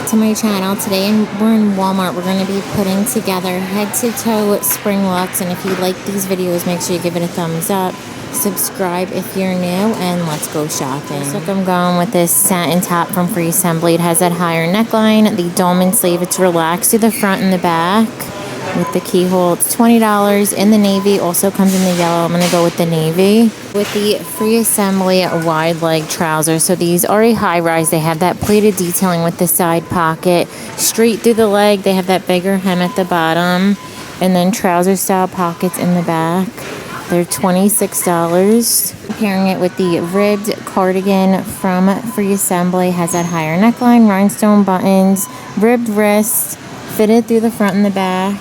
to my channel. Today we're in Walmart. We're going to be putting together head to toe spring looks, and if you like these videos, make sure you give it a thumbs up, subscribe if you're new, and let's go shopping. So I'm going with this satin top from Free Assembly. It has that higher neckline, the dolman sleeve. It's relaxed to the front and the back with the keyhole. It's $20 in the navy. Also comes in the yellow. I'm going to go with the navy. With the Free Assembly wide leg trousers. So these are a high rise. They have that pleated detailing with the side pocket straight through the leg. They have that bigger hem at the bottom, and then trouser style pockets in the back. They're $26. Pairing it with the ribbed cardigan from Free Assembly. Has that higher neckline, rhinestone buttons, ribbed wrists, fitted through the front and the back.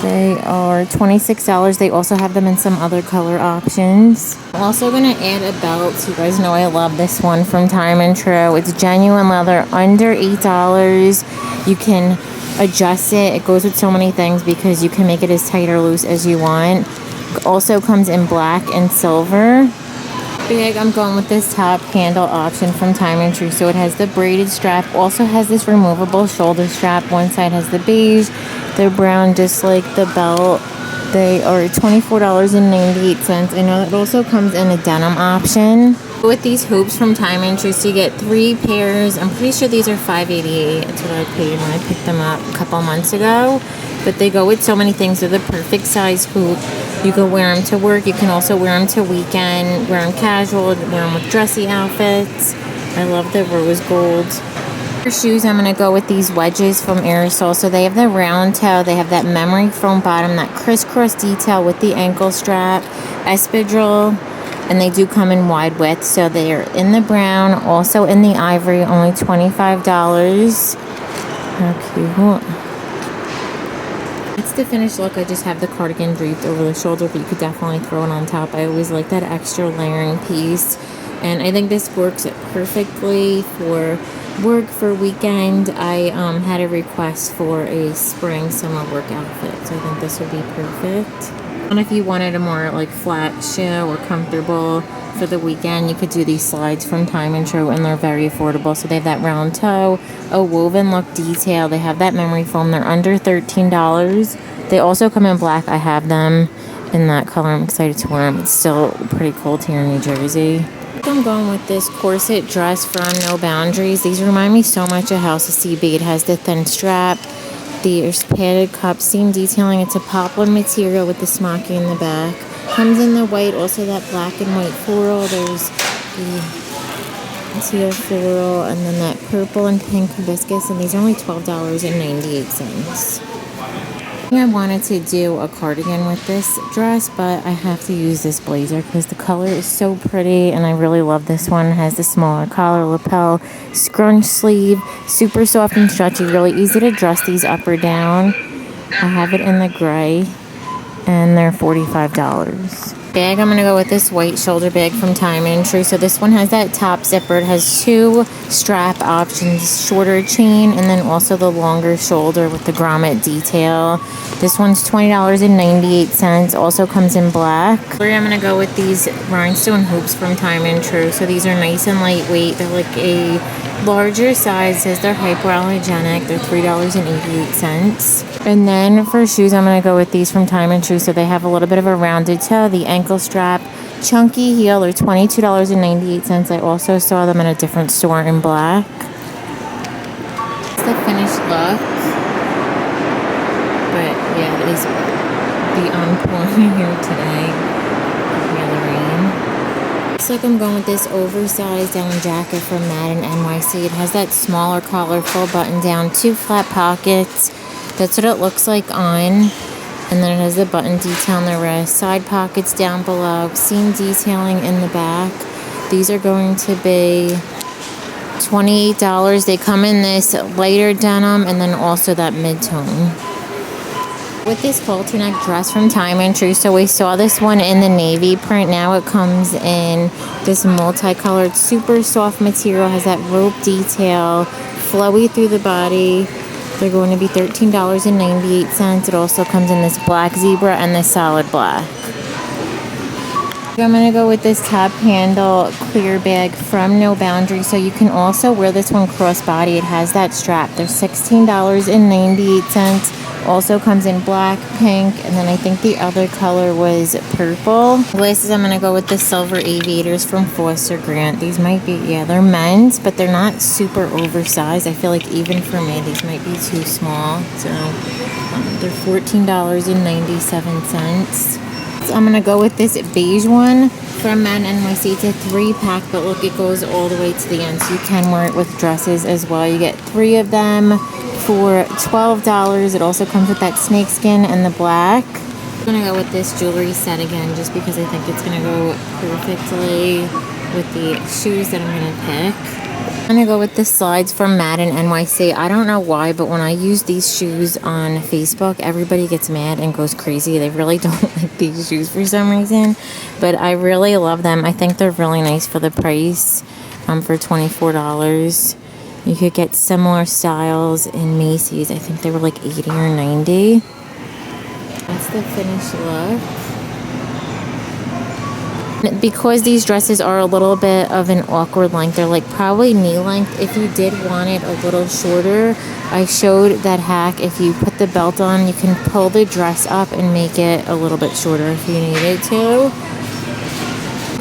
They are $26. They also have them in some other color options. I'm also going to add a belt. You guys know I love this one from Time and True. It's genuine leather, under $8. You can adjust it. It goes with so many things because you can make it as tight or loose as you want. Also comes in black and silver. Big, I'm going with this top handle option from Time and True. So it has the braided strap, also has this removable shoulder strap. One side has the beige, they're brown just like the belt. They are $24.98. I know it also comes in a denim option. With these hoops from Time and True, so you get 3 pairs. I'm pretty sure these are $5.88. That's what I paid when I picked them up a couple months ago. But they go with so many things. They're the perfect size hoop. You can wear them to work. You can also wear them to weekend, wear them casual, wear them with dressy outfits. I love the rose gold. For shoes, I'm going to go with these wedges from Aerosol. So they have the round toe. They have that memory foam bottom, that crisscross detail with the ankle strap, espadrille, and they do come in wide width. So they are in the brown, also in the ivory, only $25. How cute. It's the finished look. I just have the cardigan draped over the shoulder, but you could definitely throw it on top. I always like that extra layering piece, and I think this works perfectly for work, for weekend. I had a request for a spring summer work outfit, so I think this would be perfect. And if you wanted a more like flat shoe or comfortable for the weekend, you could do these slides from Time and True, and they're very affordable. So they have that round toe, a woven look detail. They have that memory foam. They're under $13. They also come in black. I have them in that color. I'm excited to wear them. It's still pretty cold here in New Jersey. I'm going with this corset dress from No Boundaries. These remind me so much of House of CB. It has the thin strap, there's padded cup seam detailing. It's a poplin material with the smocky in the back. Comes in the white, also that black and white floral. There's the teal floral, and then that purple and pink hibiscus, and these are only $12.98. I wanted to do a cardigan with this dress, but I have to use this blazer because the color is so pretty, and I really love this one. It has the smaller collar, lapel, scrunch sleeve, super soft and stretchy, really easy to dress these up or down. I have it in the gray, and they're $45. Bag, I'm going to go with this white shoulder bag from Time and True. So this one has that top zipper. It has 2 strap options, shorter chain, and then also the longer shoulder with the grommet detail. This one's $20.98. Also comes in black. I'm going to go with these rhinestone hoops from Time and True. So these are nice and lightweight. They're like a larger size. It says they're hypoallergenic. They're $3.88. And then for shoes, I'm going to go with these from Time and True. So they have a little bit of a rounded toe, the ankle strap, chunky heel. They're $22.98. I also saw them in a different store in black. It's the finished look. But yeah, it is the on-point here today. Yeah, the rain. Looks like I'm going with this oversized down jacket from Madden NYC. It has that smaller collar, full button down, 2 flat pockets. That's what it looks like on. And then it has the button detail on the wrist, side pockets down below, seam detailing in the back. These are going to be $28. They come in this lighter denim and then also that mid-tone. With this halter neck dress from Time and True, so we saw this one in the navy print. Now it comes in this multicolored, super soft material, has that rope detail, flowy through the body. They're going to be $13.98. It also comes in this black zebra and this solid black. I'm going to go with this top handle clear bag from No Boundary. So you can also wear this one crossbody. It has that strap. They're $16.98. Also comes in black, pink, and then I think the other color was purple. Glasses, I'm going to go with the silver aviators from Foster Grant. These might be, yeah, they're men's, but they're not super oversized. I feel like even for me, these might be too small. So they're $14.97. I'm going to go with this beige one from Men NYC. It's a 3-pack, but look, it goes all the way to the end, so you can wear it with dresses as well. You get 3 of them for $12. It also comes with that snakeskin and the black. I'm going to go with this jewelry set again, just because I think it's going to go perfectly with the shoes that I'm going to pick. I'm going to go with the slides from Madden NYC. I don't know why, but when I use these shoes on Facebook, everybody gets mad and goes crazy. They really don't like these shoes for some reason, but I really love them. I think they're really nice for the price, for $24. You could get similar styles in Macy's. I think they were like 80 or 90. That's the finished look. Because these dresses are a little bit of an awkward length, they're like probably knee length. If you did want it a little shorter, I showed that hack. If you put the belt on, you can pull the dress up and make it a little bit shorter if you needed to.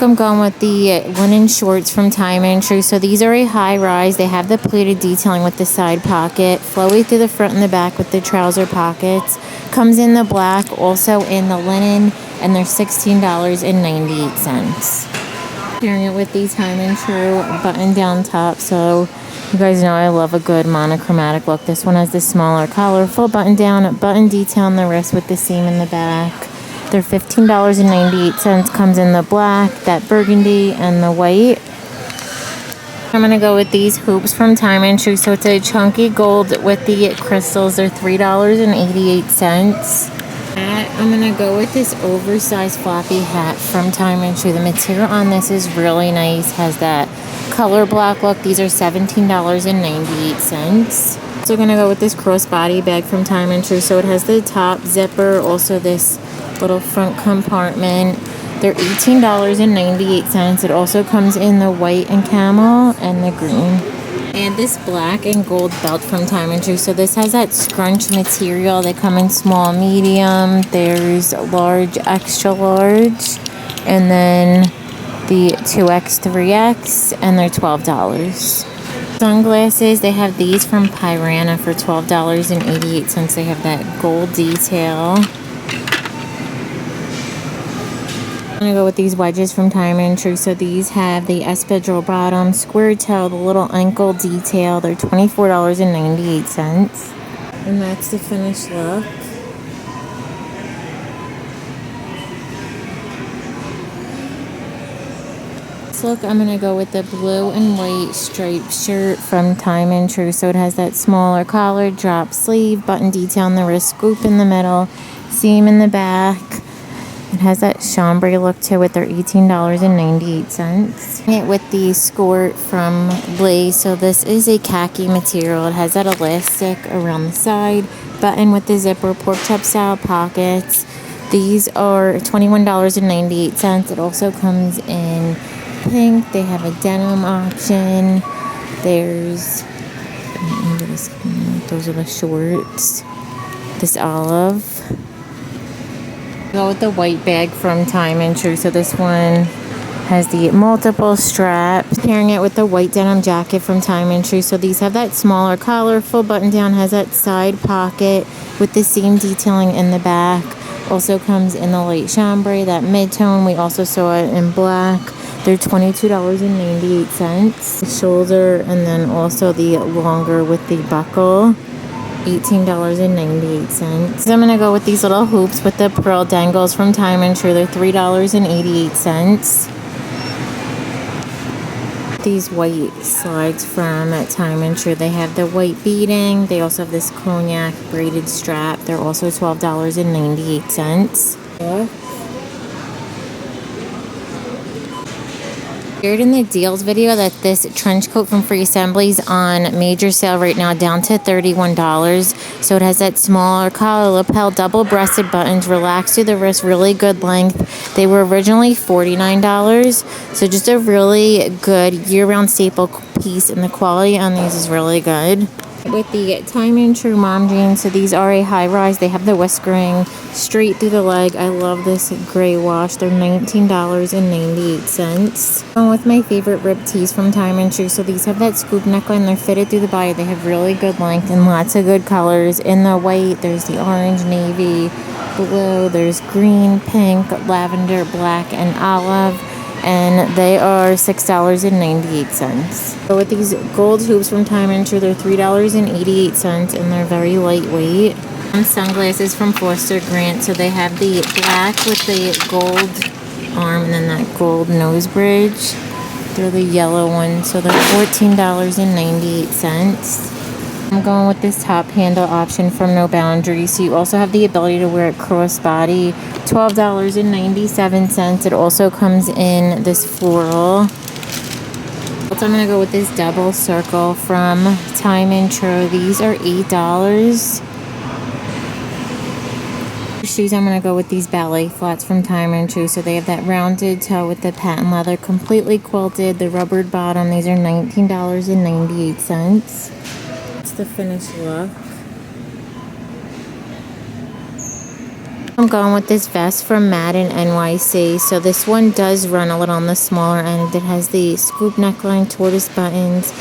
I'm going with the linen shorts from Time and True. So these are a high rise. They have the pleated detailing with the side pocket, flowy through the front and the back with the trouser pockets. Comes in the black, also in the linen, and they're $16.98. Pairing it with the Time and True button down top. So you guys know I love a good monochromatic look. This one has the smaller collar, full button down, button detail on the wrist with the seam in the back. They're $15.98. Comes in the black, that burgundy, and the white. I'm going to go with these hoops from Time and True. So it's a chunky gold with the crystals. They're $3.88. I'm going to go with this oversized floppy hat from Time and True. The material on this is really nice. Has that color block look. These are $17.98. So going to go with this crossbody bag from Time and True. So it has the top zipper, also this little front compartment. They're $18.98. It also comes in the white and camel and the green. And this black and gold belt from Time and True. So this has that scrunch material. They come in small, medium. There's large, extra large, and then the 2X, 3X, and they're $12. Sunglasses, they have these from Pirana for $12.88. They have that gold detail. I'm going to go with these wedges from Time and True. So these have the espadrille bottom, square toe, the little ankle detail. They're $24.98. And that's the finished look. This look, I'm going to go with the blue and white striped shirt from Time and True. So it has that smaller collar, drop sleeve, button detail on the wrist, scoop in the middle, seam in the back. It has that chambray look to it. They're $18.98. It with the skirt from Lee. So this is a khaki material. It has that elastic around the side, button with the zipper, pork chop style pockets. These are $21.98. It also comes in pink. They have a denim option. There's, those are the shorts. This olive. Go with the white bag from Time and True. So this one has the multiple straps. Pairing it with the white denim jacket from Time and True. So these have that smaller collar, full button down, has that side pocket with the seam detailing in the back. Also comes in the light chambray, that mid-tone. We also saw it in black. They're $22.98. The shoulder, and then also the longer with the buckle. $18.98. So I'm going to go with these little hoops with the pearl dangles from Time and True. They're $3.88. These white slides from Time and True. They have the white beading. They also have this cognac braided strap. They're also $12.98. Shared in the deals video that this trench coat from Free Assembly is on major sale right now, down to $31. So it has that smaller collar, lapel, double-breasted buttons, relaxed through the wrist, really good length. They were originally $49, so just a really good year-round staple piece, and the quality on these is really good. With the Time and True mom jeans, so these are a high rise. They have the whiskering straight through the leg. I love this gray wash. They're $19.98. Along with my favorite ripped tees from Time and True, so these have that scoop neckline. They're fitted through the body. They have really good length and lots of good colors. In the white, there's the orange, navy, blue, there's green, pink, lavender, black, and olive. And they are $6.98. So with these gold hoops from Time and True, they're $3.88, and they're very lightweight. And sunglasses from Forster Grant, so they have the black with the gold arm and then that gold nose bridge. They're the yellow ones, so they're $14.98. I'm going with this top handle option from No Boundaries. So you also have the ability to wear it crossbody. $12.97. It also comes in this floral. So I'm going to go with this double circle from Time and True. These are $8. Shoes, I'm going to go with these ballet flats from Time and True. So they have that rounded toe with the patent leather, completely quilted, the rubbered bottom. These are $19.98. The finished look. I'm going with this vest from Madden NYC. So this one does run a little on the smaller end. It has the scoop neckline, tortoise buttons,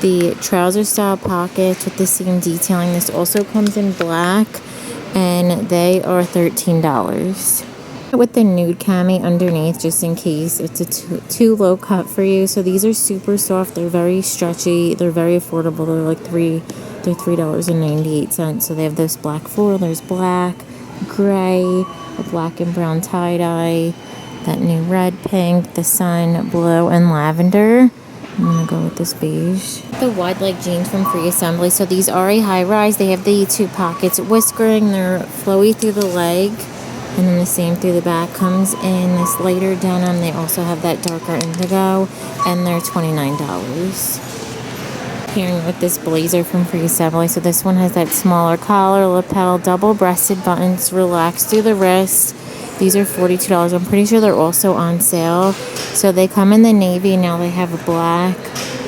the trouser style pockets with the seam detailing. This also comes in black, and they are $13. With the nude cami underneath, just in case it's a too low cut for you. So these are super soft. They're very stretchy. They're very affordable. They're $3.98. So they have this black floral. There's black, gray, a black and brown tie-dye, that new red, pink, the sun, blue, and lavender. I'm gonna go with this beige. The wide leg jeans from Free Assembly. So these are a high rise. They have the two pockets whiskering. They're flowy through the leg. And then the same through the back. Comes in this lighter denim. They also have that darker indigo, and they're $29. Pairing with this blazer from Free Assembly. So this one has that smaller collar, lapel, double-breasted buttons, relaxed through the wrist. These are $42. I'm pretty sure they're also on sale. So they come in the navy. Now they have a black,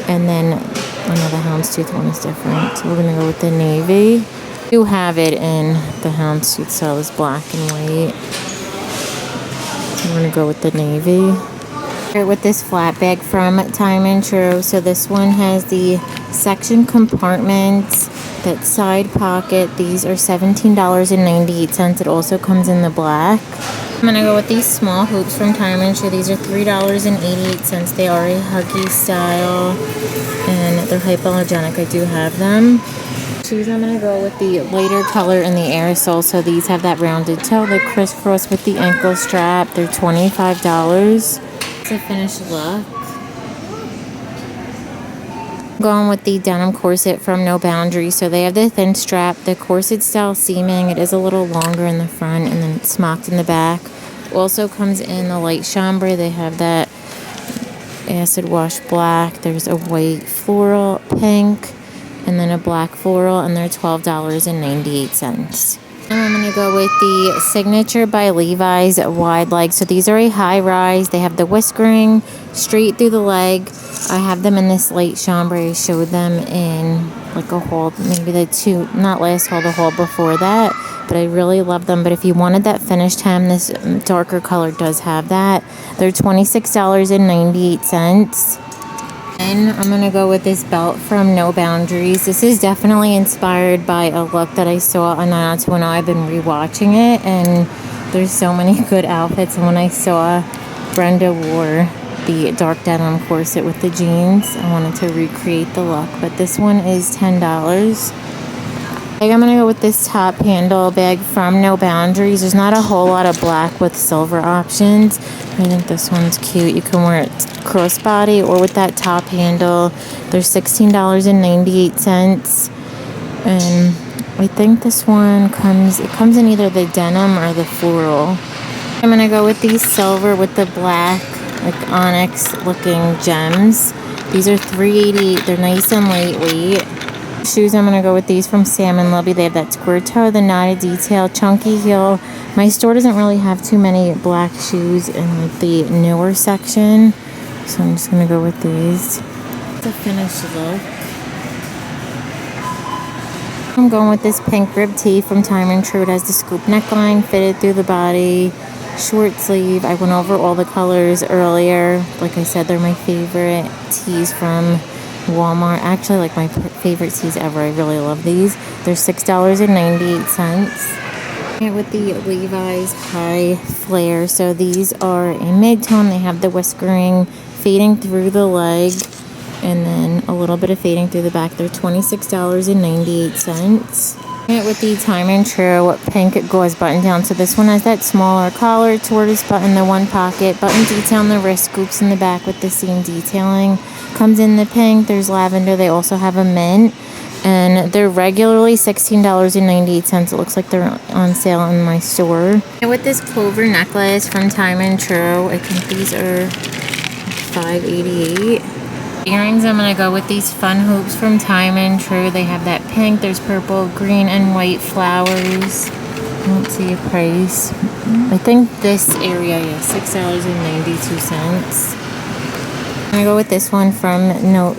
and then another houndstooth one is different. So we're gonna go with the navy. Do have it in the houndstooth, so it's black and white. I'm gonna go with the navy. Here with this flat bag from Time and True. So this one has the section compartments, that side pocket. These are $17.98. It also comes in the black. I'm gonna go with these small hoops from Time and True. These are $3.88. They are a huggy style, and they're hypoallergenic. I do have them. Shoes, I'm gonna go with the lighter color in the aerosol. So these have that rounded toe. They're crisscross with the ankle strap. They're $25. It's a finished look. I'm going with the denim corset from No Boundaries. So they have the thin strap, the corset style seaming. It is a little longer in the front, and then it's smocked in the back. Also comes in the light chambray. They have that acid wash black. There's a white floral, pink, and then a black floral, and they're $12.98. And I'm going to go with the Signature by Levi's wide leg. So these are a high rise. They have the whiskering straight through the leg. I have them in this light chambray. I showed them in like a haul, maybe the not last haul, the haul before that. But I really love them. But if you wanted that finished hem, this darker color does have that. They're $26.98. And I'm going to go with this belt from No Boundaries. This is definitely inspired by a look that I saw on 90210. I've been rewatching it, and there's so many good outfits. And when I saw Brenda wore the dark denim corset with the jeans, I wanted to recreate the look. But this one is $10. I'm going to go with this top handle bag from No Boundaries. There's not a whole lot of black with silver options. I think this one's cute. You can wear it crossbody or with that top handle. They're $16.98. And I think this one comes in either the denim or the floral. I'm going to go with these silver with the black like onyx looking gems. These are $3.88. They're nice and lightweight. Shoes, I'm going to go with these from Salmon Lobby. They have that square toe, the knotted detail, chunky heel. My store doesn't really have too many black shoes in like the newer section, so I'm just going to go with these. The finished look. I'm going with this pink rib tee from Time & True. It has the scoop neckline, fitted through the body, short sleeve. I went over all the colors earlier. Like I said, they're my favorite tees from Walmart. Actually, like my favorite tees ever. I really love these. They're $6.98. And with the Levi's high flare. So these are a mid-tone. They have the whiskering fading through the leg, and then a little bit of fading through the back. They're $26.98. With the Time & True pink gauze button down. So this one has that smaller collar, tortoise button, the one pocket, button detail on the wrist, scoops in the back with the seam detailing. Comes in the pink. There's lavender. They also have a mint. And they're regularly $16.98. It looks like they're on sale in my store. And with this clover necklace from Time & True, I think these are $5.88. Earrings, I'm going to go with these fun hoops from Time & True. They have that pink, there's purple, green, and white flowers. I don't see a price. I think this area is $6.92. I'm going to go with this one from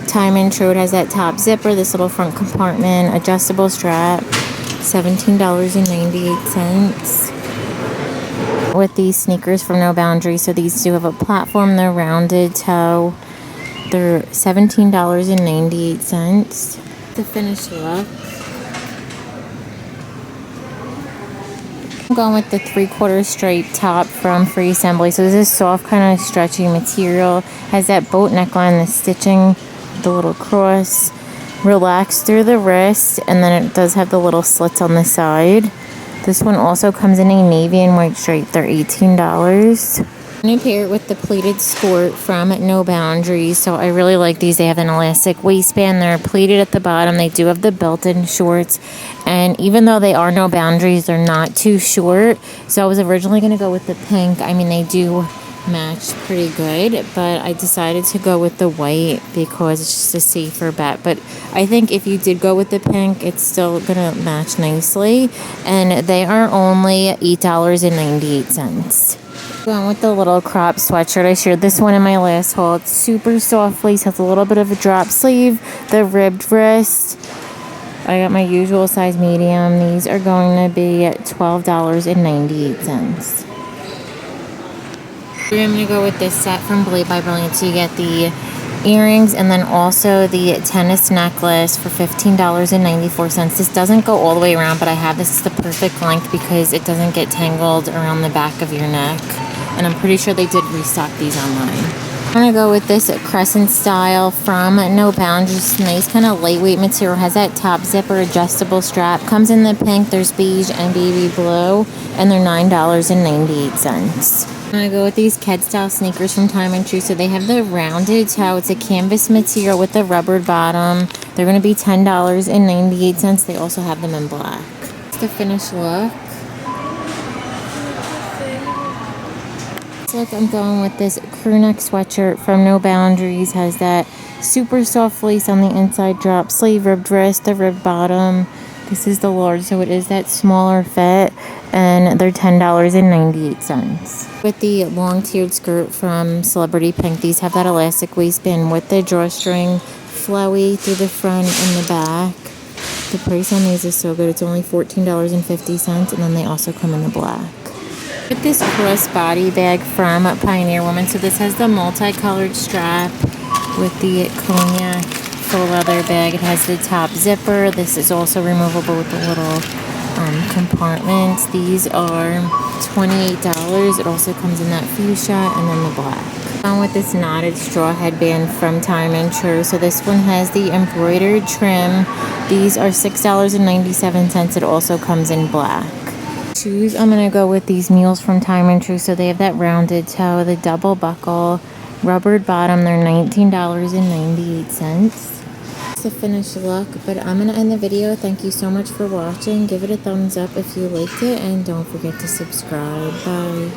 Time & True. It has that top zipper, this little front compartment, adjustable strap, $17.98. With these sneakers from No Boundaries. So these do have a platform, they're rounded toe. They're $17.98. The finished look. I'm going with the 3/4 stripe top from Free Assembly. So this is soft, kind of stretchy material. Has that boat neckline, the stitching, the little cross, relaxed through the wrist, and then it does have the little slits on the side. This one also comes in a navy and white stripe. They're $18. I'm going to pair it with the pleated skirt from No Boundaries. So I really like these. They have an elastic waistband. They're pleated at the bottom. They do have the built-in shorts. And even though they are No Boundaries, they're not too short. So I was originally going to go with the pink. I mean, they do match pretty good. But I decided to go with the white because it's just a safer bet. But I think if you did go with the pink, it's still going to match nicely. And they are only $8.98. Going with the little crop sweatshirt. I shared this one in my last haul. It's super soft fleece, has a little bit of a drop sleeve, the ribbed wrist. I got my usual size medium. These are going to be $12.98. I'm going to go with this set from Blade by Brilliant. So you get the earrings and then also the tennis necklace for $15.94. This doesn't go all the way around, but I have this is the perfect length because it doesn't get tangled around the back of your neck. And I'm pretty sure they did restock these online. I'm going to go with this crescent style from No Boundaries. Nice kind of lightweight material. Has that top zipper, adjustable strap. Comes in the pink. There's beige and baby blue. And they're $9.98. I'm going to go with these Ked style sneakers from Time & True. So they have the rounded toe. It's a canvas material with a rubber bottom. They're going to be $10.98. They also have them in black. It's the finished look. Look, I'm going with this crew neck sweatshirt from No Boundaries. Has that super soft fleece on the inside, drop sleeve, ribbed wrist, the ribbed bottom. This is the large, so it is that smaller fit, and they're $10.98. With the long tiered skirt from Celebrity Pink, these have that elastic waistband with the drawstring, flowy through the front and the back. The price on these is so good. It's only $14.50, and then they also come in the black. With this crossbody bag from Pioneer Woman. So this has the multicolored strap with the cognac full leather bag. It has the top zipper. This is also removable with the little compartments. These are $28. It also comes in that fuchsia and then the black. On with this knotted straw headband from Time & True. So this one has the embroidered trim. These are $6.97. It also comes in black. Shoes, I'm going to go with these mules from Time & True. So they have that rounded toe, the double buckle, rubbered bottom. They're $19.98. It's the finished look, but I'm going to end the video. Thank you so much for watching. Give it a thumbs up if you liked it, and don't forget to subscribe. Bye.